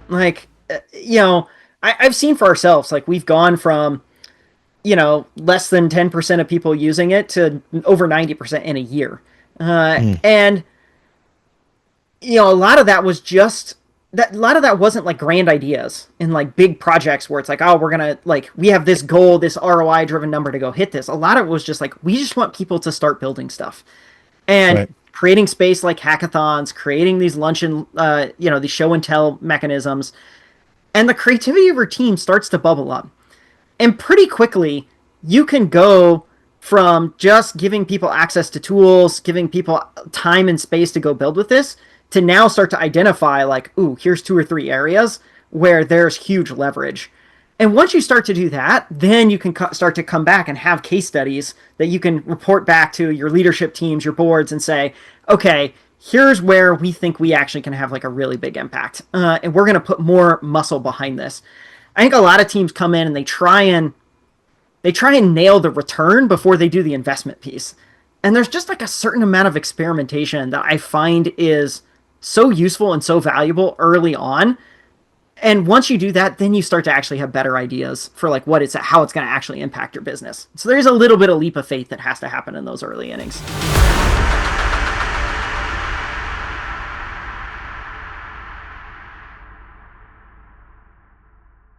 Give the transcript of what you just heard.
Like, I've seen for ourselves, like we've gone from, less than 10% of people using it to over 90% in a year. Mm, And, a lot of that was just that a lot of that wasn't like grand ideas and like big projects where it's like, oh, we're gonna like we have this goal, this ROI driven number to go hit this. A lot of it was just like we just want people to start building stuff and right. creating space like hackathons, creating these lunch and these show and tell mechanisms, and the creativity of your team starts to bubble up. And pretty quickly, you can go from just giving people access to tools, giving people time and space to go build with this, to now start to identify, like, ooh, here's 2 or 3 areas where there's huge leverage. And once you start to do that, then you can start to come back and have case studies that you can report back to your leadership teams, your boards, and say, okay, here's where we think we actually can have like a really big impact. And we're going to put more muscle behind this. I think a lot of teams come in and they try and nail the return before they do the investment piece. And there's just like a certain amount of experimentation that I find is so useful and so valuable early on. And once you do that, then you start to actually have better ideas for like how it's going to actually impact your business. So there's a little bit of leap of faith that has to happen in those early innings.